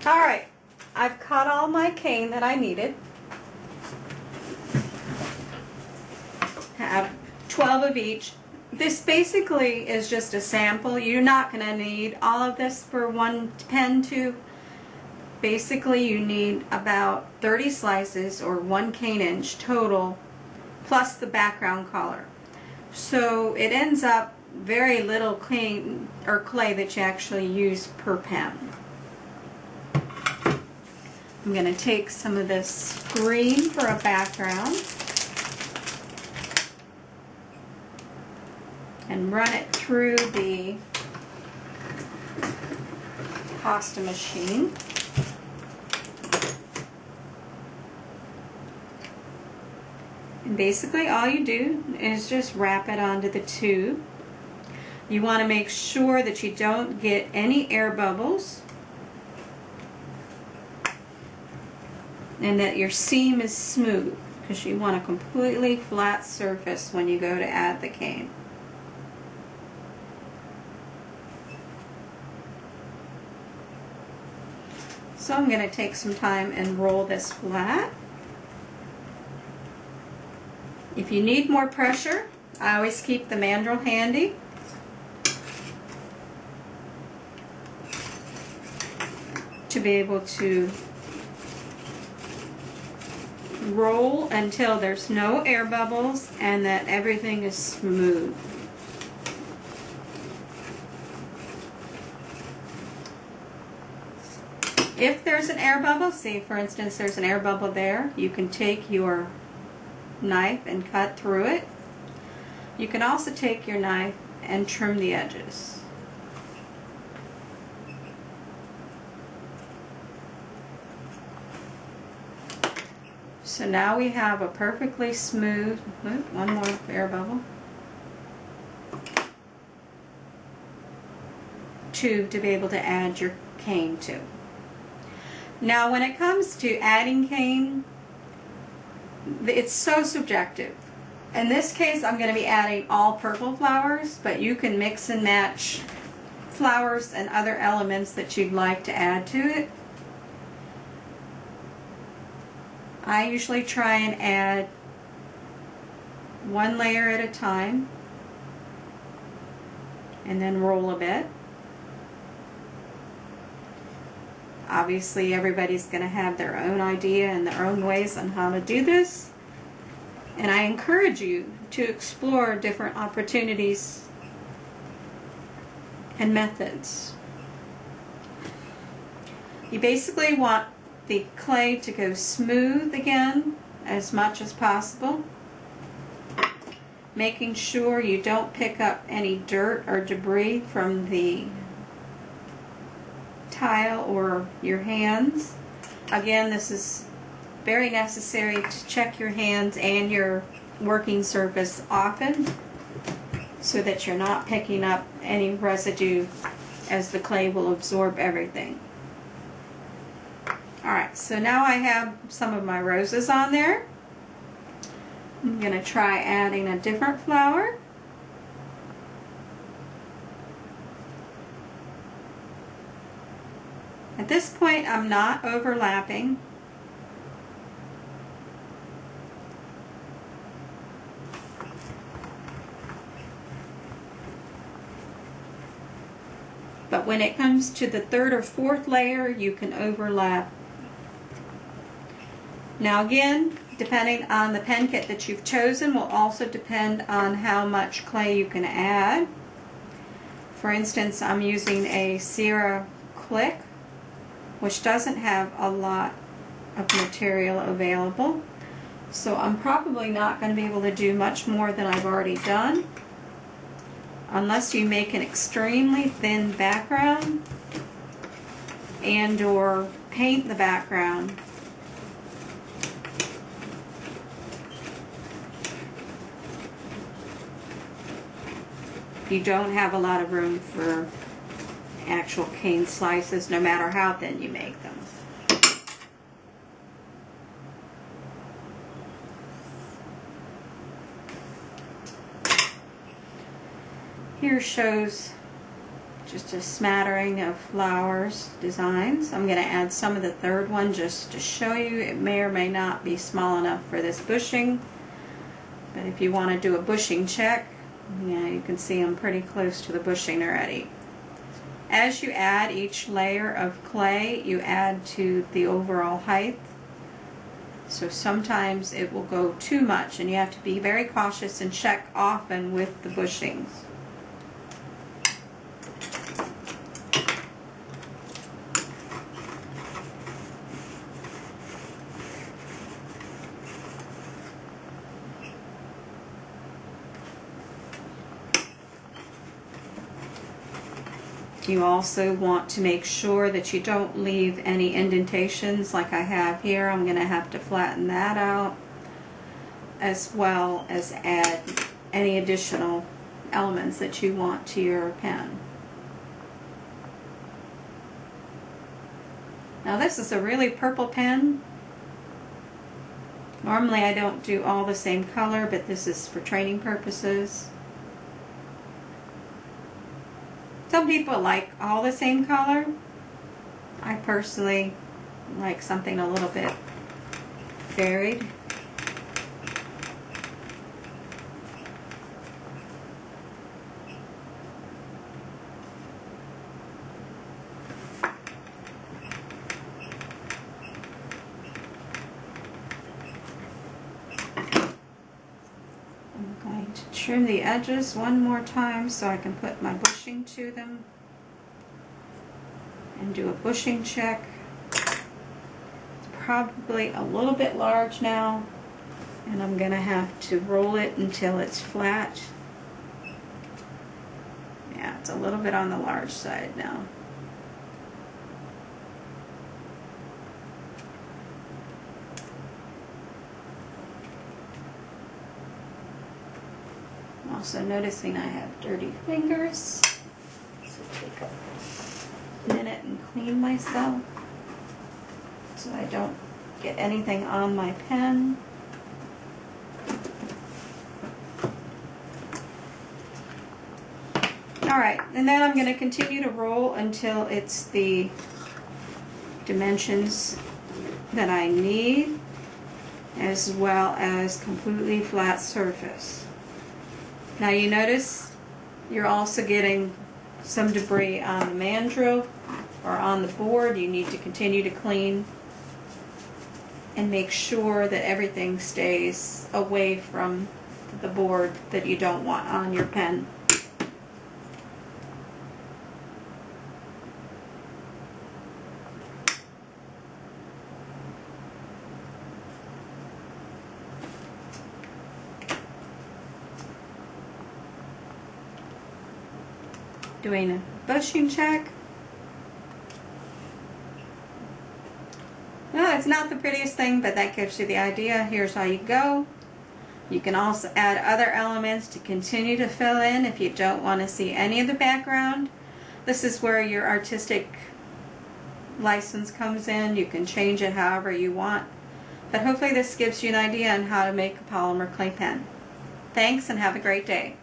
Alright, I've cut all my cane that I needed. Have 12 of each. This basically is just a sample. You're not going to need all of this for one pen tube. Basically you need about 30 slices or 1 cane inch total, plus the background color. So it ends up very little cane or clay that you actually use per pen. I'm going to take some of this green for a background and run it through the pasta machine. And basically all you do is just wrap it onto the tube. You want to make sure that you don't get any air bubbles and that your seam is smooth, because you want a completely flat surface when you go to add the cane. So I'm going to take some time and roll this flat. If you need more pressure, I always keep the mandrel handy. To be able to roll until there's no air bubbles and that everything is smooth. If there's an air bubble, say for instance there's an air bubble there, you can take your knife and cut through it. You can also take your knife and trim the edges. So now we have a perfectly smooth, one more air bubble, tube to be able to add your cane to. Now when it comes to adding cane, it's so subjective. In this case I'm going to be adding all purple flowers, but you can mix and match flowers and other elements that you'd like to add to it. I usually try and add one layer at a time and then roll a bit. Obviously everybody's going to have their own idea and their own ways on how to do this, and I encourage you to explore different opportunities and methods. You basically want the clay to go smooth again as much as possible, making sure you don't pick up any dirt or debris from the tile or your hands. Again, this is very necessary to check your hands and your working surface often so that you're not picking up any residue, as the clay will absorb everything. Alright, so now I have some of my roses on there. I'm going to try adding a different flower. At this point I'm not overlapping. But when it comes to the third or fourth layer, you can overlap. Now again, depending on the pen kit that you've chosen will also depend on how much clay you can add. For instance, I'm using a Sierra Click, which doesn't have a lot of material available. So I'm probably not going to be able to do much more than I've already done, unless you make an extremely thin background and or paint the background. You don't have a lot of room for actual cane slices, no matter how thin you make them. Here shows just a smattering of flowers designs. I'm going to add some of the third one just to show you. It may or may not be small enough for this bushing, but if you want to do a bushing check, yeah, you can see I'm pretty close to the bushing already. As you add each layer of clay, you add to the overall height. So sometimes it will go too much, and you have to be very cautious and check often with the bushings. You also want to make sure that you don't leave any indentations like I have here. I'm going to have to flatten that out, as well as add any additional elements that you want to your pen. Now this is a really purple pen. Normally I don't do all the same color, but this is for training purposes. Some people like all the same color. I personally like something a little bit varied. I'm going to trim the edges one more time so I can put my bushing to them and do a bushing check. It's probably a little bit large now, and I'm going to have to roll it until it's flat. Yeah, it's a little bit on the large side now. I'm also noticing I have dirty fingers, so take a minute and clean myself so I don't get anything on my pen. Alright, and then I'm going to continue to roll until it's the dimensions that I need, as well as completely flat surface. Now you notice you're also getting some debris on the mandrel or on the board. You need to continue to clean and make sure that everything stays away from the board that you don't want on your pen. Doing a bushing check. Well, it's not the prettiest thing, but that gives you the idea. Here's how you go. You can also add other elements to continue to fill in if you don't want to see any of the background. This is where your artistic license comes in. You can change it however you want. But hopefully this gives you an idea on how to make a polymer clay pen. Thanks and have a great day.